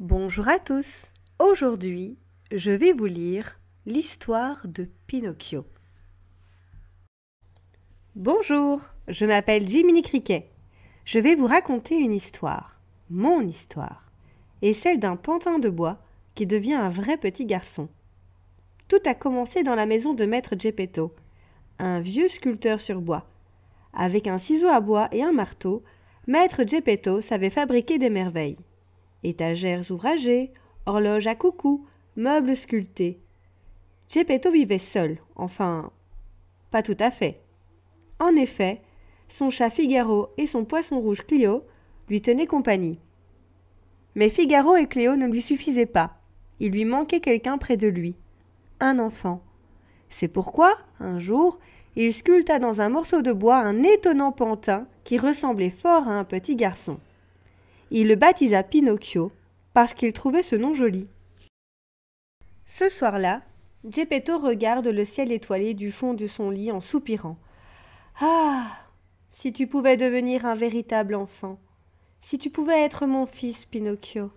Bonjour à tous. Aujourd'hui, je vais vous lire l'histoire de Pinocchio. Bonjour, je m'appelle Jiminy Cricket. Je vais vous raconter une histoire, mon histoire, et celle d'un pantin de bois qui devient un vrai petit garçon. Tout a commencé dans la maison de maître Geppetto, un vieux sculpteur sur bois. Avec un ciseau à bois et un marteau, maître Geppetto savait fabriquer des merveilles. Étagères ouvragées, horloges à coucou, meubles sculptés. Geppetto vivait seul, enfin, pas tout à fait. En effet, son chat Figaro et son poisson rouge Clio lui tenaient compagnie. Mais Figaro et Cléo ne lui suffisaient pas. Il lui manquait quelqu'un près de lui, un enfant. C'est pourquoi, un jour, il sculpta dans un morceau de bois un étonnant pantin qui ressemblait fort à un petit garçon. Il le baptisa Pinocchio parce qu'il trouvait ce nom joli. Ce soir-là, Geppetto regarde le ciel étoilé du fond de son lit en soupirant. « Ah, si tu pouvais devenir un véritable enfant, si tu pouvais être mon fils Pinocchio. »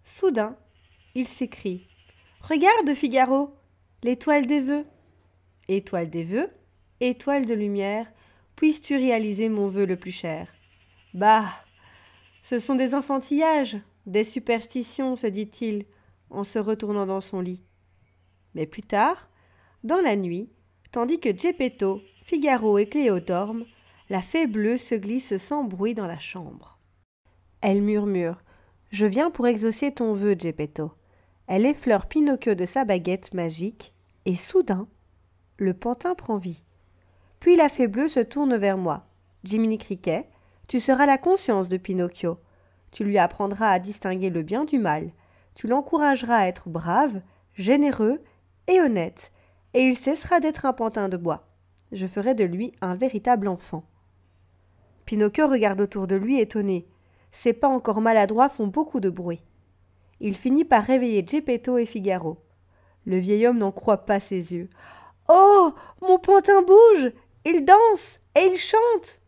Soudain, il s'écrie. « Regarde, Figaro, l'étoile des vœux. Étoile des vœux, étoile de lumière, puisses-tu réaliser mon vœu le plus cher. » Bah, ce sont des enfantillages, des superstitions, se dit-il, en se retournant dans son lit. Mais plus tard, dans la nuit, tandis que Geppetto, Figaro et Cléo dorment, la fée bleue se glisse sans bruit dans la chambre. Elle murmure « Je viens pour exaucer ton vœu, Geppetto. » Elle effleure Pinocchio de sa baguette magique, et soudain, le pantin prend vie. Puis la fée bleue se tourne vers moi. « Jiminy Cricket, tu seras la conscience de Pinocchio. Tu lui apprendras à distinguer le bien du mal. Tu l'encourageras à être brave, généreux et honnête, et il cessera d'être un pantin de bois. Je ferai de lui un véritable enfant. » Pinocchio regarde autour de lui étonné. Ses pas encore maladroits font beaucoup de bruit. Il finit par réveiller Geppetto et Figaro. Le vieil homme n'en croit pas ses yeux. « Oh, mon pantin bouge, il danse et il chante.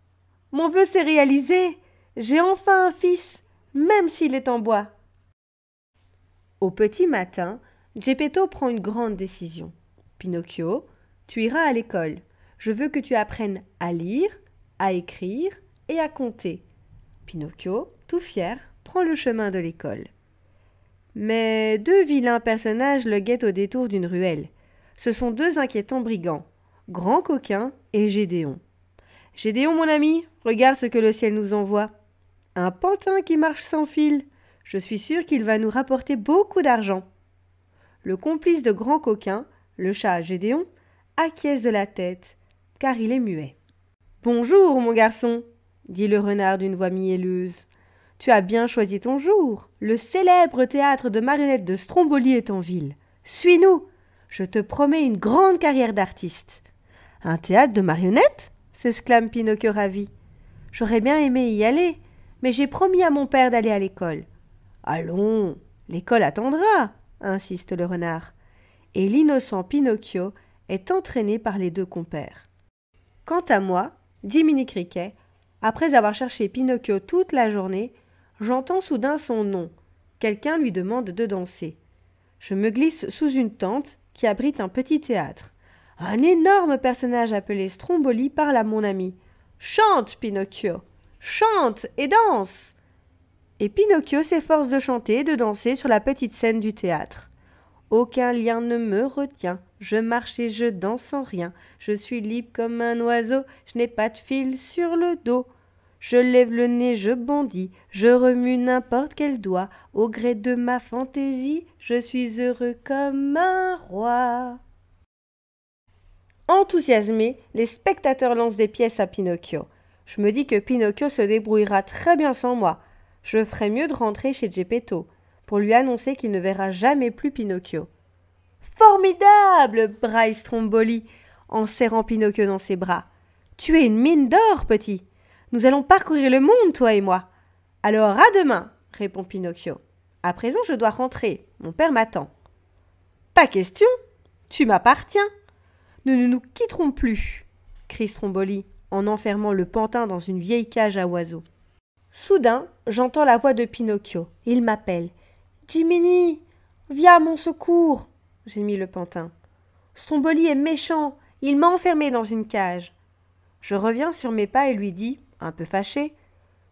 Mon vœu s'est réalisé, j'ai enfin un fils, même s'il est en bois. » Au petit matin, Geppetto prend une grande décision. « Pinocchio, tu iras à l'école. Je veux que tu apprennes à lire, à écrire et à compter. » Pinocchio, tout fier, prend le chemin de l'école. Mais deux vilains personnages le guettent au détour d'une ruelle. Ce sont deux inquiétants brigands, Grand Coquin et Gédéon. « Gédéon, mon ami, regarde ce que le ciel nous envoie. Un pantin qui marche sans fil. Je suis sûr qu'il va nous rapporter beaucoup d'argent. » Le complice de Grand Coquin, le chat Gédéon, acquiesce de la tête, car il est muet. « Bonjour, mon garçon, » dit le renard d'une voix mielleuse. « Tu as bien choisi ton jour. Le célèbre théâtre de marionnettes de Stromboli est en ville. Suis-nous. Je te promets une grande carrière d'artiste. »« Un théâtre de marionnettes ?» s'exclame Pinocchio ravi. « J'aurais bien aimé y aller, mais j'ai promis à mon père d'aller à l'école. »« Allons, l'école attendra, » insiste le renard. Et l'innocent Pinocchio est entraîné par les deux compères. Quant à moi, Jiminy Cricket, après avoir cherché Pinocchio toute la journée, j'entends soudain son nom. Quelqu'un lui demande de danser. Je me glisse sous une tente qui abrite un petit théâtre. Un énorme personnage appelé Stromboli parle à mon ami. « Chante, Pinocchio, chante et danse !» Et Pinocchio s'efforce de chanter et de danser sur la petite scène du théâtre. « Aucun lien ne me retient, je marche et je danse sans rien. Je suis libre comme un oiseau, je n'ai pas de fil sur le dos. Je lève le nez, je bondis, je remue n'importe quel doigt. Au gré de ma fantaisie, je suis heureux comme un roi. » Enthousiasmés, les spectateurs lancent des pièces à Pinocchio. Je me dis que Pinocchio se débrouillera très bien sans moi. Je ferais mieux de rentrer chez Geppetto pour lui annoncer qu'il ne verra jamais plus Pinocchio. « Formidable !» braille Stromboli en serrant Pinocchio dans ses bras. « Tu es une mine d'or, petit. Nous allons parcourir le monde, toi et moi. »« Alors à demain !» répond Pinocchio. « À présent, je dois rentrer. Mon père m'attend. »« Pas question. Tu m'appartiens. Nous ne nous quitterons plus, » crie Stromboli en enfermant le pantin dans une vieille cage à oiseaux. Soudain, j'entends la voix de Pinocchio. Il m'appelle. Jiminy, viens à mon secours, gémit le pantin. Stromboli est méchant, il m'a enfermé dans une cage. Je reviens sur mes pas et lui dis, un peu fâché,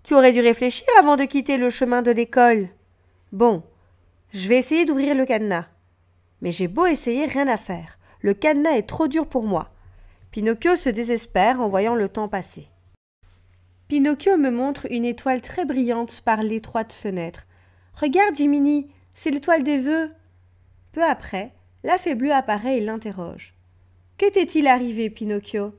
tu aurais dû réfléchir avant de quitter le chemin de l'école. Bon, je vais essayer d'ouvrir le cadenas. Mais j'ai beau essayer, rien à faire. Le cadenas est trop dur pour moi. Pinocchio se désespère en voyant le temps passer. Pinocchio me montre une étoile très brillante par l'étroite fenêtre. Regarde, Jiminy, c'est l'étoile des vœux. Peu après, la fée bleue apparaît et l'interroge. Que t'est-il arrivé, Pinocchio?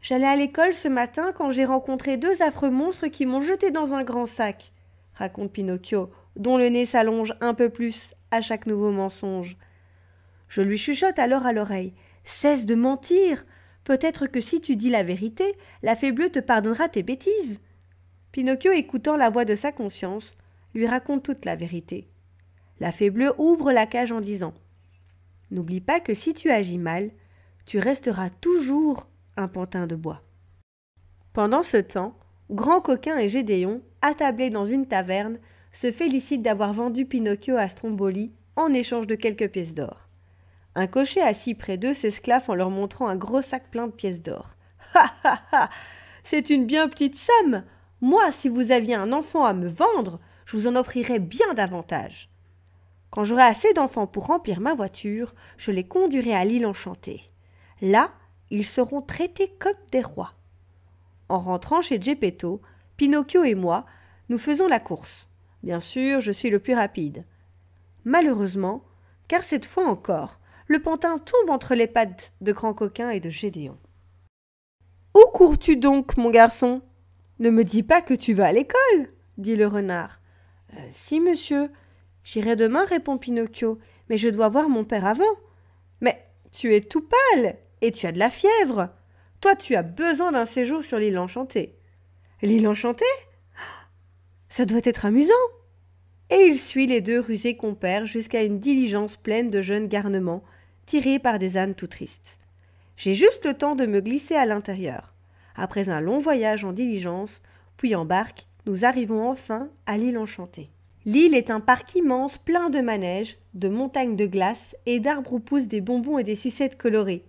J'allais à l'école ce matin quand j'ai rencontré 2 affreux monstres qui m'ont jeté dans un grand sac, raconte Pinocchio, dont le nez s'allonge un peu plus à chaque nouveau mensonge. Je lui chuchote alors à l'oreille. Cesse de mentir. Peut-être que si tu dis la vérité, la fée bleue te pardonnera tes bêtises. Pinocchio, écoutant la voix de sa conscience, lui raconte toute la vérité. La fée bleue ouvre la cage en disant « N'oublie pas que si tu agis mal, tu resteras toujours un pantin de bois. » Pendant ce temps, Grand Coquin et Gédéon, attablés dans une taverne, se félicitent d'avoir vendu Pinocchio à Stromboli en échange de quelques pièces d'or. Un cocher assis près d'eux s'esclaffe en leur montrant un gros sac plein de pièces d'or. « Ha ha ha! C'est une bien petite somme! Moi, si vous aviez un enfant à me vendre, je vous en offrirais bien davantage. Quand j'aurai assez d'enfants pour remplir ma voiture, je les conduirai à l'île enchantée. Là, ils seront traités comme des rois. » En rentrant chez Geppetto, Pinocchio et moi, nous faisons la course. Bien sûr, je suis le plus rapide. Malheureusement, car cette fois encore, le pantin tombe entre les pattes de Grand Coquin et de Gédéon. « Où cours-tu donc, mon garçon? Ne me dis pas que tu vas à l'école, dit le renard. Si, monsieur. J'irai demain, répond Pinocchio, mais je dois voir mon père avant. Mais tu es tout pâle et tu as de la fièvre. Toi, tu as besoin d'un séjour sur l'île enchantée. L'île enchantée? Ça doit être amusant. Et il suit les 2 rusés compères jusqu'à une diligence pleine de jeunes garnements, tirés par des ânes tout tristes. J'ai juste le temps de me glisser à l'intérieur. Après un long voyage en diligence, puis en barque, nous arrivons enfin à l'île enchantée. L'île est un parc immense plein de manèges, de montagnes de glace et d'arbres où poussent des bonbons et des sucettes colorées.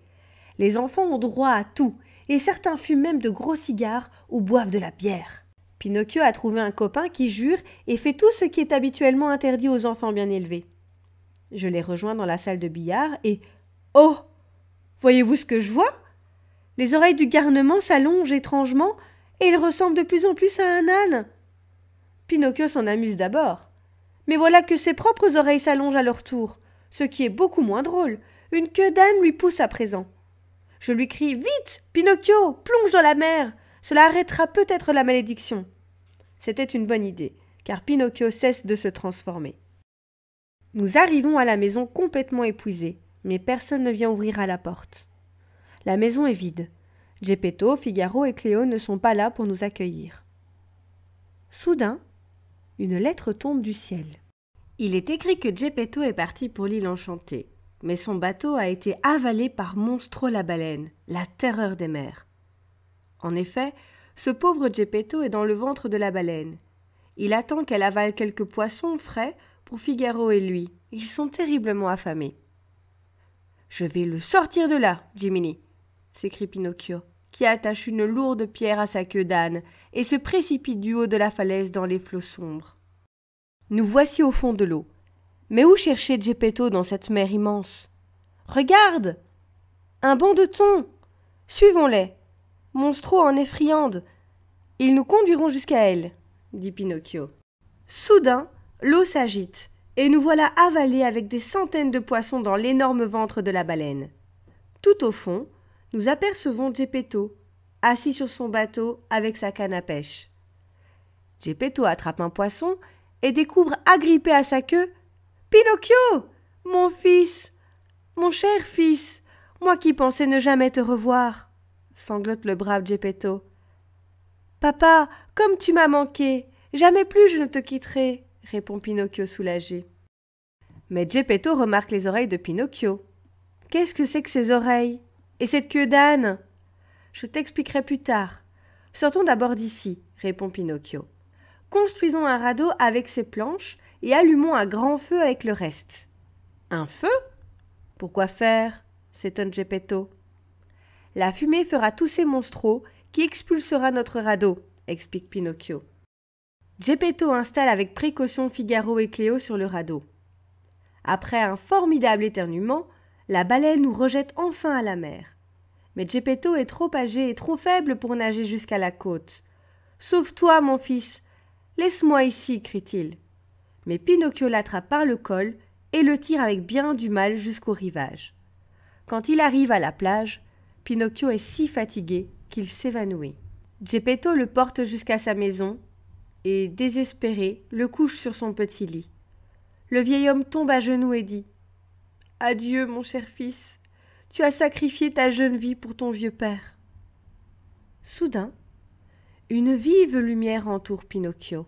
Les enfants ont droit à tout, et certains fument même de gros cigares ou boivent de la bière. Pinocchio a trouvé un copain qui jure et fait tout ce qui est habituellement interdit aux enfants bien élevés. Je les rejoins dans la salle de billard et « Oh! Voyez-vous ce que je vois? Les oreilles du garnement s'allongent étrangement et il ressemble de plus en plus à un âne. » Pinocchio s'en amuse d'abord. Mais voilà que ses propres oreilles s'allongent à leur tour, ce qui est beaucoup moins drôle. Une queue d'âne lui pousse à présent. Je lui crie « Vite, Pinocchio, plonge dans la mer! Cela arrêtera peut-être la malédiction. » C'était une bonne idée, car Pinocchio cesse de se transformer. Nous arrivons à la maison complètement épuisés, mais personne ne vient ouvrir à la porte. La maison est vide. Geppetto, Figaro et Cléo ne sont pas là pour nous accueillir. Soudain, une lettre tombe du ciel. Il est écrit que Geppetto est parti pour l'île enchantée, mais son bateau a été avalé par Monstro la baleine, la terreur des mers. En effet, ce pauvre Geppetto est dans le ventre de la baleine. Il attend qu'elle avale quelques poissons frais pour Figaro et lui. Ils sont terriblement affamés. « Je vais le sortir de là, Jiminy !» s'écrie Pinocchio, qui attache une lourde pierre à sa queue d'âne et se précipite du haut de la falaise dans les flots sombres. Nous voici au fond de l'eau. Mais où chercher Geppetto dans cette mer immense? Regarde! Un banc de thon! Suivons-les! Monstro en est friande. Ils nous conduiront jusqu'à elle, dit Pinocchio. Soudain, l'eau s'agite, et nous voilà avalés avec des centaines de poissons dans l'énorme ventre de la baleine. Tout au fond, nous apercevons Geppetto, assis sur son bateau avec sa canne à pêche. Geppetto attrape un poisson et découvre agrippé à sa queue « Pinocchio, mon fils, mon cher fils, moi qui pensais ne jamais te revoir !» sanglote le brave Geppetto. « Papa, comme tu m'as manqué, jamais plus je ne te quitterai !» répond Pinocchio soulagé. Mais Geppetto remarque les oreilles de Pinocchio. « Qu'est-ce que c'est que ces oreilles? Et cette queue d'âne? » « Je t'expliquerai plus tard. Sortons d'abord d'ici, » répond Pinocchio. « Construisons un radeau avec ces planches et allumons un grand feu avec le reste. Un feu? Pourquoi faire? S'étonne Geppetto. La fumée fera tousser Monstro, qui expulsera notre radeau, explique Pinocchio. Geppetto installe avec précaution Figaro et Cléo sur le radeau. Après un formidable éternuement, la baleine nous rejette enfin à la mer. Mais Geppetto est trop âgé et trop faible pour nager jusqu'à la côte. « Sauve-toi, mon fils! Laisse-moi ici !» crie-t-il. Mais Pinocchio l'attrape par le col et le tire avec bien du mal jusqu'au rivage. Quand il arrive à la plage, Pinocchio est si fatigué qu'il s'évanouit. Geppetto le porte jusqu'à sa maison et, désespéré, le couche sur son petit lit. Le vieil homme tombe à genoux et dit « Adieu, mon cher fils, tu as sacrifié ta jeune vie pour ton vieux père. » Soudain, une vive lumière entoure Pinocchio.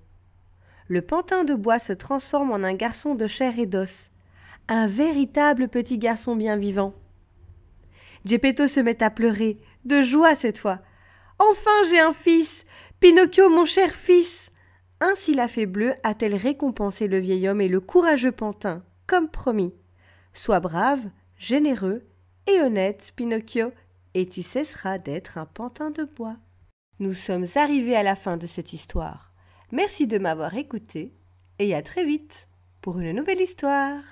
Le pantin de bois se transforme en un garçon de chair et d'os, un véritable petit garçon bien vivant. Geppetto se met à pleurer, de joie cette fois. « Enfin j'ai un fils! Pinocchio, mon cher fils !» Ainsi la fée bleue a-t-elle récompensé le vieil homme et le courageux pantin, comme promis. Sois brave, généreux et honnête, Pinocchio, et tu cesseras d'être un pantin de bois. Nous sommes arrivés à la fin de cette histoire. Merci de m'avoir écouté et à très vite pour une nouvelle histoire.